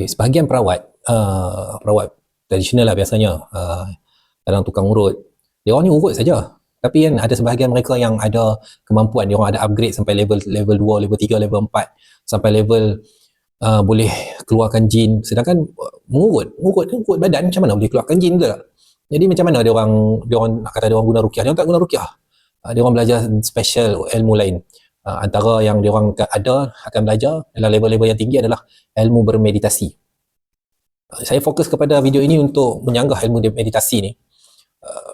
Sebahagian perawat tradisional lah biasanya, kadang tukang urut, dia orang ni urut saja. Tapi kan ada sebahagian mereka yang ada kemampuan, dia orang ada upgrade sampai level 2, level 3, level 4, sampai level boleh keluarkan jin. Sedangkan mengurut badan, macam mana boleh keluarkan jin ke? Jadi macam mana dia orang nak kata dia orang guna ruqyah? Dia orang tak guna ruqyah. Dia orang belajar special ilmu lain. Antara yang dia orang akan belajar dalam level-level yang tinggi adalah ilmu bermeditasi. Saya fokus kepada video ini untuk menyanggah ilmu meditasi ni.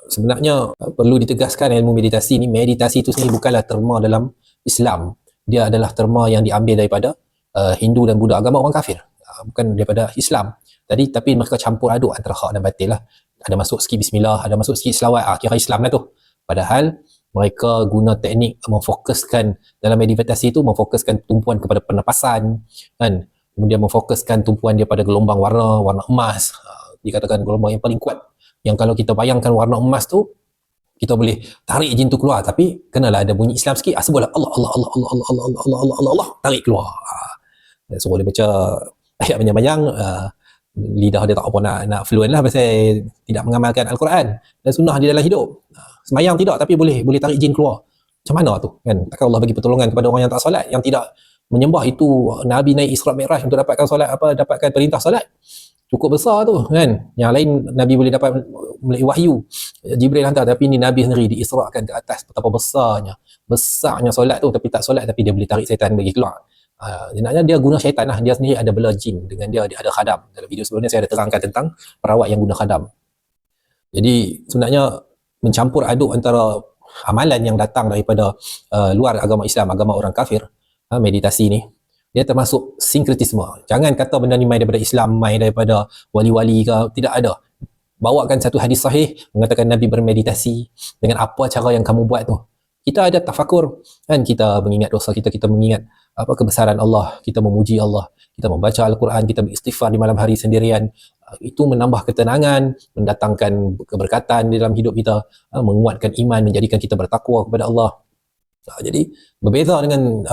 Sebenarnya perlu ditegaskan ilmu meditasi ni, meditasi itu sendiri bukanlah terma dalam Islam. Dia adalah terma yang diambil daripada Hindu dan Buddha, agama orang kafir, bukan daripada Islam. Tapi mereka campur aduk antara hak dan batil lah. Ada masuk sikit bismillah, ada masuk sikit selawat, kira Islam lah tu. Padahal mereka guna teknik memfokuskan dalam meditasi itu, memfokuskan tumpuan kepada pernafasan kan, kemudian memfokuskan tumpuan dia pada gelombang warna emas, dikatakan gelombang yang paling kuat, yang kalau kita bayangkan warna emas tu, kita boleh tarik jin tu keluar, tapi kenalah ada bunyi Islam sikit, sebutlah Allah Allah Allah Allah Allah Allah Allah Allah Allah Allah, tarik keluar. Suruh dia baca ayat panjang-panjang, lidah dia tak apa nak fluent lah pasal tidak mengamalkan Al-Quran dan sunnah di dalam hidup. Semayang tidak, tapi boleh tarik jin keluar. Macam mana tu kan? Takkan Allah bagi pertolongan kepada orang yang tak solat, yang tidak menyembah itu. Nabi naik Isra Mi'raj untuk dapatkan solat, dapatkan perintah solat, cukup besar tu kan. Yang lain Nabi boleh dapat melalui wahyu, Jibril hantar, tapi ni Nabi sendiri diisrakan ke atas. Betapa besarnya solat tu, tapi tak solat, tapi dia boleh tarik syaitan bagi keluar. Sebenarnya dia guna syaitan lah. Dia sendiri ada bela jin, dengan dia ada khadam. Dalam video sebelum ni saya ada terangkan tentang perawat yang guna khadam. Jadi sebenarnya mencampur aduk antara amalan yang datang daripada luar agama Islam, agama orang kafir, meditasi ni, dia termasuk sinkretisme. Jangan kata benda ni main daripada Islam, main daripada wali-wali ke, tidak ada. Bawakan satu hadis sahih mengatakan Nabi bermeditasi. Dengan apa cara yang kamu buat tu, kita ada tafakur kan, kita mengingat dosa kita mengingat kebesaran Allah, kita memuji Allah, kita membaca Al-Quran, kita beristighfar di malam hari sendirian. Itu menambah ketenangan, mendatangkan keberkatan di dalam hidup kita, menguatkan iman, menjadikan kita bertakwa kepada Allah. Jadi berbeza dengan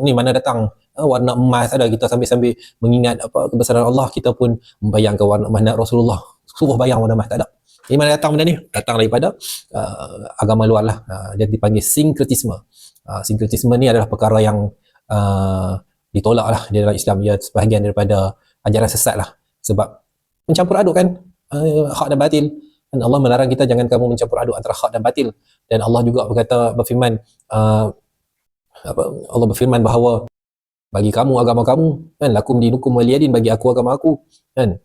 ni mana datang warna emas, ada kita sambil mengingat kebesaran Allah, kita pun membayangkan warna emas Rasulullah, suruh bayang warna emas, tak ada. Di mana datang benda ni? Datang daripada agama luar lah. Dia dipanggil sinkretisme. Sinkretisme ni adalah perkara yang ditolak lah di dalam Islam. Ia sebahagian daripada ajaran sesat lah, sebab mencampur aduk kan hak dan batil. Dan Allah melarang kita, jangan kamu mencampur aduk antara hak dan batil. Dan Allah juga berfirman, Allah berfirman bahawa bagi kamu agama kamu kan, lakum dinukum waliyadin, bagi aku agama aku kan.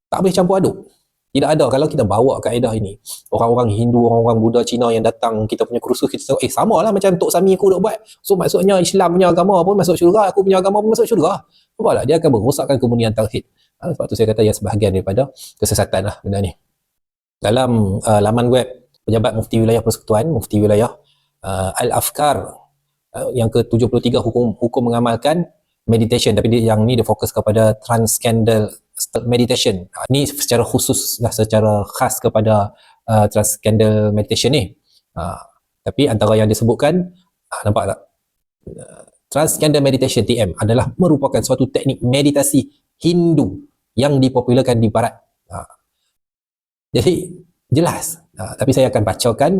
Tak boleh campur aduk. Tidak ada. Kalau kita bawa kaedah ini, orang-orang Hindu, orang-orang Buddha, Cina yang datang kita punya kursus, kita tahu sama lah macam Tok Sami aku dah buat. So maksudnya Islam punya agama pun masuk syurga, aku punya agama pun masuk syurga. Nampak tak? Dia akan merosakkan kemunian tauhid. Sebab tu saya kata ia sebahagian daripada kesesatan lah benda ni. Dalam laman web Pejabat Mufti Wilayah Persekutuan, Mufti Wilayah Al-Afkar, yang ke-73, hukum mengamalkan meditation, tapi yang ni dia fokus kepada transcendental meditation. Ni secara khusus lah, secara khas kepada transcendental meditation ni. Tapi antara yang disebutkan, nampak tak? Transcendental meditation TM adalah merupakan suatu teknik meditasi Hindu yang dipopularkan di barat. Jadi jelas. Tapi saya akan bacakan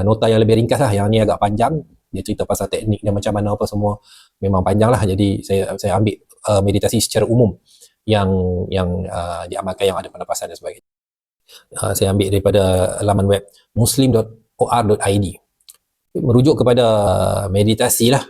nota yang lebih ringkas lah. Yang ni agak panjang. Dia cerita pasal teknik dan macam mana apa semua. Memang panjang lah. Jadi saya ambil meditasi secara umum yang diamalkan, yang ada pernafasan dan sebagainya. Saya ambil daripada laman web muslim.or.id. Merujuk kepada meditasi lah.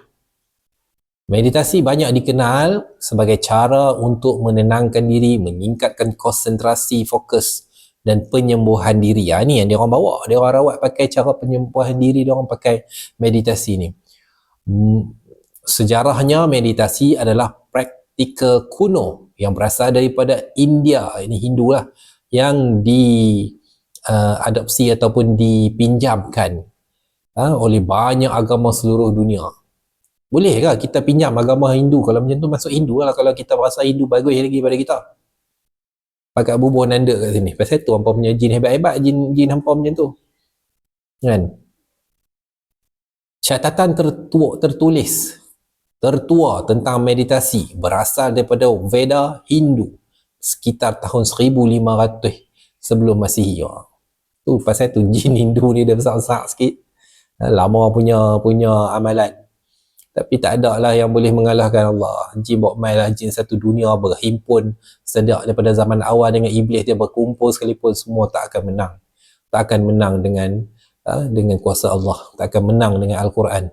Meditasi banyak dikenal sebagai cara untuk menenangkan diri, meningkatkan konsentrasi, fokus dan penyembuhan diri. Ni yang dia orang bawa. Dia orang rawat pakai cara penyembuhan diri, dia orang pakai meditasi ni. Sejarahnya meditasi adalah praktikal kuno yang berasal daripada India, ini Hindu lah, yang diadopsi ataupun dipinjamkan oleh banyak agama seluruh dunia. Bolehkah kita pinjam agama Hindu? Kalau macam tu masuk Hindu lah. Kalau kita rasa Hindu bagus lagi pada kita, pakai bubuh nanda kat sini. Pasal tu hampa punya jin hebat-hebat, jin hampa macam tu kan. Catatan tertulis tertua tentang meditasi berasal daripada Veda Hindu sekitar tahun 1500 sebelum Masihi. Tu pasal tu jin Hindu ni dia besar-besar sikit. Lama punya amalan. Tapi tak ada lah yang boleh mengalahkan Allah. Jin bawa main lah, jin satu dunia berhimpun sejak daripada zaman awal dengan iblis, dia berkumpul sekalipun semua tak akan menang. Tak akan menang dengan kuasa Allah. Tak akan menang dengan Al-Quran.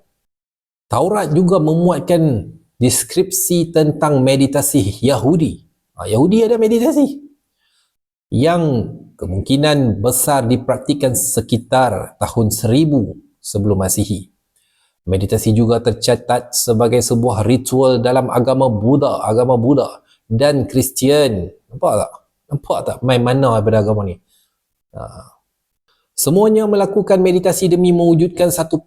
Taurat juga memuatkan deskripsi tentang meditasi Yahudi. Yahudi ada meditasi yang kemungkinan besar dipraktikkan sekitar tahun 1000 sebelum Masihi. Meditasi juga tercatat sebagai sebuah ritual dalam agama Buddha dan Kristian. Nampak tak main mana daripada agama ni? Semuanya melakukan meditasi demi mewujudkan satu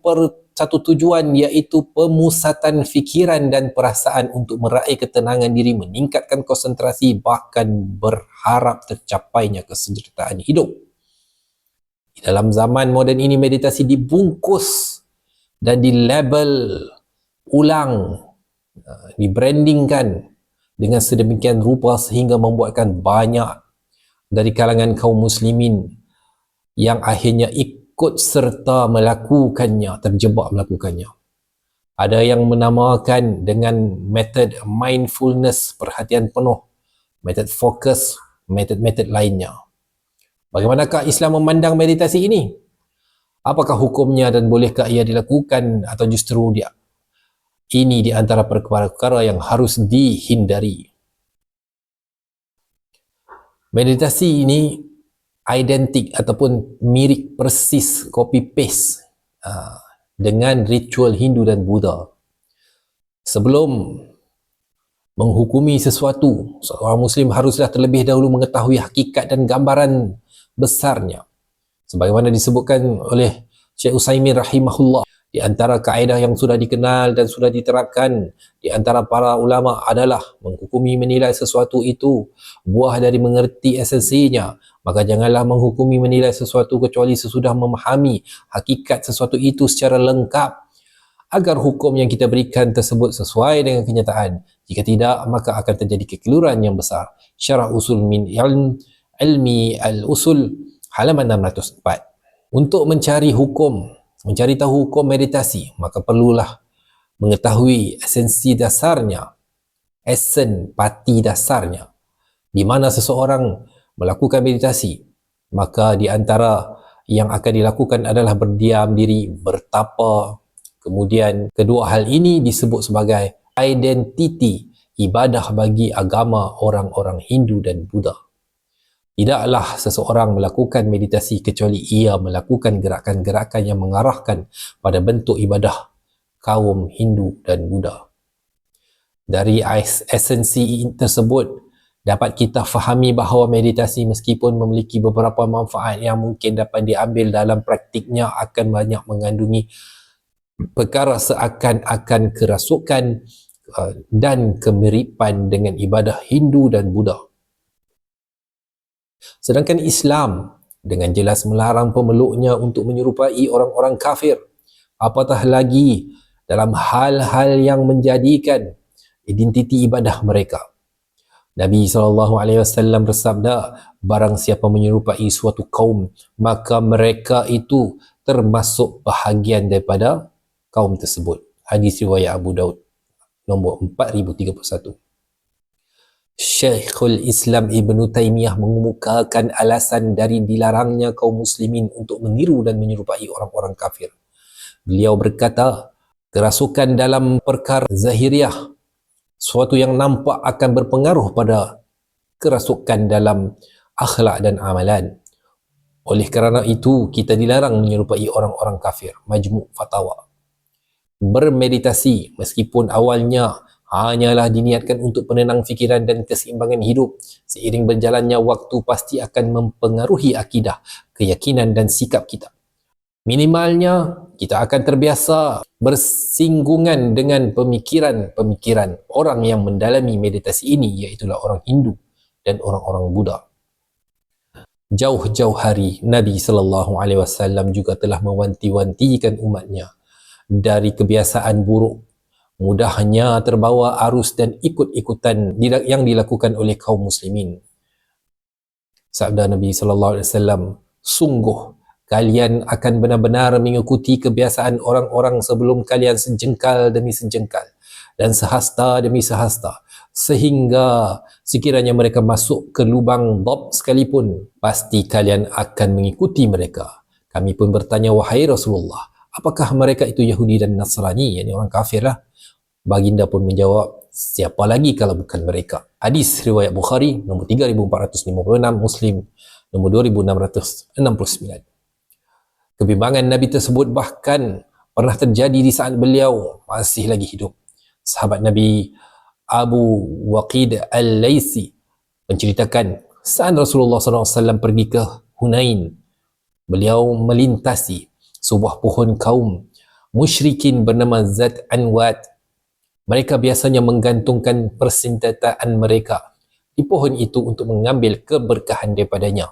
tujuan, iaitu pemusatan fikiran dan perasaan untuk meraih ketenangan diri, meningkatkan konsentrasi, bahkan berharap tercapainya kesejahteraan hidup. Di dalam zaman moden ini, meditasi dibungkus dan dilabel ulang, dibrandingkan dengan sedemikian rupa sehingga membuatkan banyak dari kalangan kaum muslimin yang akhirnya ikut serta melakukannya, terjebak melakukannya. Ada yang menamakan dengan metod mindfulness, perhatian penuh, metod fokus, metod-metod lainnya. Bagaimanakah Islam memandang meditasi ini? Apakah hukumnya dan bolehkah ia dilakukan, atau justru ini di antara perkara-perkara yang harus dihindari? Meditasi ini identik ataupun mirip persis, copy paste dengan ritual Hindu dan Buddha. Sebelum menghukumi sesuatu, seorang Muslim haruslah terlebih dahulu mengetahui hakikat dan gambaran besarnya. Sebagaimana disebutkan oleh Syekh Utsaimin rahimahullah, di antara kaedah yang sudah dikenal dan sudah diterapkan di antara para ulama adalah menghukumi menilai sesuatu itu buah dari mengerti esensinya. Maka janganlah menghukumi menilai sesuatu kecuali sesudah memahami hakikat sesuatu itu secara lengkap, agar hukum yang kita berikan tersebut sesuai dengan kenyataan. Jika tidak, maka akan terjadi kekeliruan yang besar. Syarah Usul min Ilmi Al-Usul halaman 604. Untuk mencari tahu hukum meditasi, maka perlulah mengetahui esensi dasarnya, pati dasarnya. Di mana seseorang melakukan meditasi, maka di antara yang akan dilakukan adalah berdiam diri, bertapa. Kemudian kedua hal ini disebut sebagai identiti ibadah bagi agama orang-orang Hindu dan Buddha. Tidaklah seseorang melakukan meditasi kecuali ia melakukan gerakan-gerakan yang mengarahkan pada bentuk ibadah kaum Hindu dan Buddha. Dari esensi tersebut dapat kita fahami bahawa meditasi meskipun memiliki beberapa manfaat yang mungkin dapat diambil dalam praktiknya, akan banyak mengandungi perkara seakan-akan kerasukan dan kemiripan dengan ibadah Hindu dan Buddha. Sedangkan Islam dengan jelas melarang pemeluknya untuk menyerupai orang-orang kafir, apatah lagi dalam hal-hal yang menjadikan identiti ibadah mereka. Nabi SAW bersabda, barang siapa menyerupai suatu kaum, maka mereka itu termasuk bahagian daripada kaum tersebut. Hadis riwayat Abu Daud nombor 4031. Syekhul Islam Ibn Taymiyah mengemukakan alasan dari dilarangnya kaum muslimin untuk meniru dan menyerupai orang-orang kafir. Beliau berkata, kerasukan dalam perkara zahiriah, suatu yang nampak, akan berpengaruh pada kerasukan dalam akhlak dan amalan. Oleh kerana itu, kita dilarang menyerupai orang-orang kafir. Majmu' Fatawa. Bermeditasi meskipun awalnya hanyalah diniatkan untuk penenang fikiran dan keseimbangan hidup, seiring berjalannya waktu pasti akan mempengaruhi akidah, keyakinan dan sikap kita. Minimalnya, kita akan terbiasa bersinggungan dengan pemikiran-pemikiran orang yang mendalami meditasi ini, iaitulah orang Hindu dan orang-orang Buddha. Jauh-jauh hari, Nabi SAW juga telah mewanti-wantikan umatnya dari kebiasaan buruk mudahnya terbawa arus dan ikut-ikutan yang dilakukan oleh kaum muslimin. Sabda Nabi sallallahu alaihi wasallam, sungguh kalian akan benar-benar mengikuti kebiasaan orang-orang sebelum kalian sejengkal demi sejengkal dan sehasta demi sehasta, sehingga sekiranya mereka masuk ke lubang dhab sekalipun, pasti kalian akan mengikuti mereka. Kami pun bertanya, wahai Rasulullah, apakah mereka itu Yahudi dan Nasrani, yakni orang kafir lah? Baginda pun menjawab, siapa lagi kalau bukan mereka. Hadis riwayat Bukhari nombor 3456, Muslim nombor 2669. Kebimbangan Nabi tersebut bahkan pernah terjadi di saat beliau masih lagi hidup. Sahabat Nabi Abu Waqid Al-Laysi menceritakan, saat Rasulullah SAW pergi ke Hunain, beliau melintasi sebuah pohon kaum musyrikin bernama Zat Anwat. Mereka biasanya menggantungkan persenjataan mereka di pohon itu untuk mengambil keberkahan daripadanya.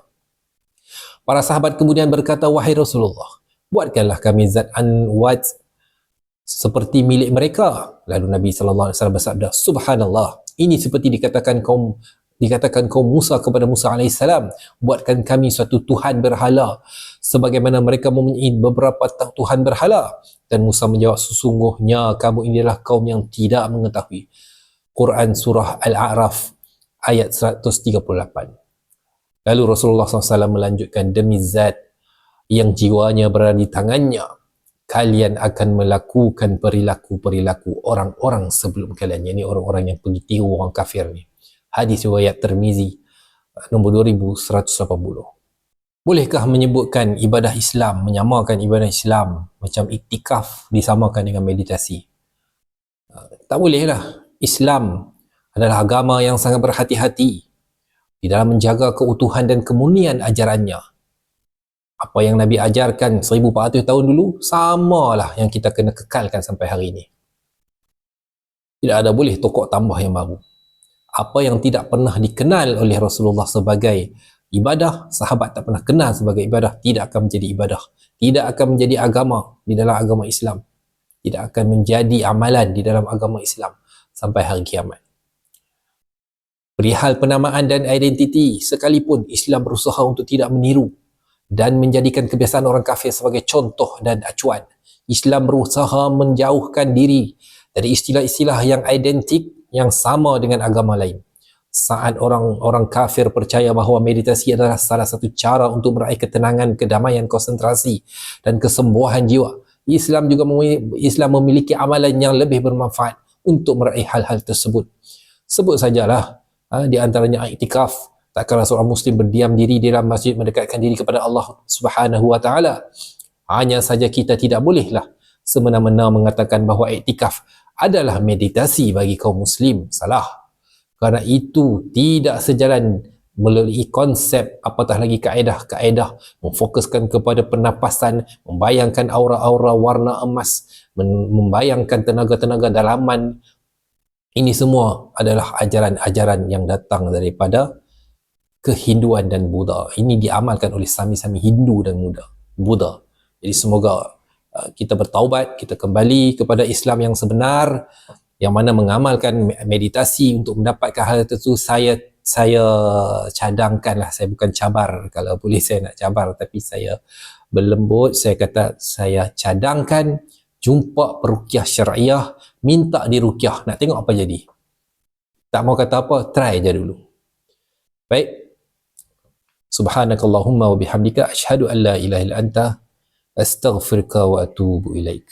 Para sahabat kemudian berkata, wahai Rasulullah, buatkanlah kami Zat Anwat seperti milik mereka. Lalu Nabi SAW bersabda, subhanallah, ini seperti dikatakan kaum Musa kepada Musa alaihissalam, buatkan kami suatu Tuhan berhala sebagaimana mereka mempunyai beberapa Tuhan berhala. Dan Musa menjawab, sesungguhnya kamu inilah kaum yang tidak mengetahui. Quran surah Al-A'raf ayat 138. Lalu Rasulullah SAW melanjutkan, demi zat yang jiwanya berada di tangannya, kalian akan melakukan perilaku-perilaku orang-orang sebelum kalian, yakni orang-orang yang pergi tiru orang kafir ni. Hadis riwayat Tirmizi nombor 2180. Bolehkah menyebutkan ibadah Islam, menyamakan ibadah Islam macam iktikaf disamakan dengan meditasi? Tak bolehlah. Islam adalah agama yang sangat berhati-hati di dalam menjaga keutuhan dan kemurnian ajarannya. Apa yang Nabi ajarkan 1400 tahun dulu, samalah yang kita kena kekalkan sampai hari ini. Tidak ada boleh tokok tambah yang baru. Apa yang tidak pernah dikenal oleh Rasulullah sebagai ibadah, sahabat tak pernah kenal sebagai ibadah, tidak akan menjadi ibadah, tidak akan menjadi agama di dalam agama Islam, tidak akan menjadi amalan di dalam agama Islam sampai hari kiamat. Perihal penamaan dan identiti, sekalipun Islam berusaha untuk tidak meniru dan menjadikan kebiasaan orang kafir sebagai contoh dan acuan, Islam berusaha menjauhkan diri dari istilah-istilah yang identik yang sama dengan agama lain. Saat orang kafir percaya bahawa meditasi adalah salah satu cara untuk meraih ketenangan, kedamaian, konsentrasi dan kesembuhan jiwa, Islam memiliki amalan yang lebih bermanfaat untuk meraih hal-hal tersebut. Sebut sajalah di antaranya iktikaf. Tak kala seorang muslim berdiam diri di dalam masjid mendekatkan diri kepada Allah Subhanahu wa taala. Hanya saja kita tidak bolehlah semena-mena mengatakan bahawa iktikaf adalah meditasi bagi kaum muslim. Salah. Kerana itu tidak sejalan melalui konsep, apatah lagi kaedah-kaedah memfokuskan kepada pernafasan, membayangkan aura-aura warna emas, membayangkan tenaga-tenaga dalaman. Ini semua adalah ajaran-ajaran yang datang daripada kehinduan dan Buddha. Ini diamalkan oleh sami-sami Hindu dan Buddha. Jadi semoga kita bertaubat, kita kembali kepada Islam yang sebenar, yang mana mengamalkan meditasi untuk mendapatkan hal itu. Saya cadangkanlah, saya bukan cabar, kalau boleh saya nak cabar, tapi saya berlembut, saya kata saya cadangkan jumpa peruqyah syariah, minta diruqyah, nak tengok apa jadi. Tak mau kata apa, try je dulu. Baik. Subhanakallahumma wa bihamdika asyhadu an la ilaha illa anta astaghfiruka wa atubu ilaik.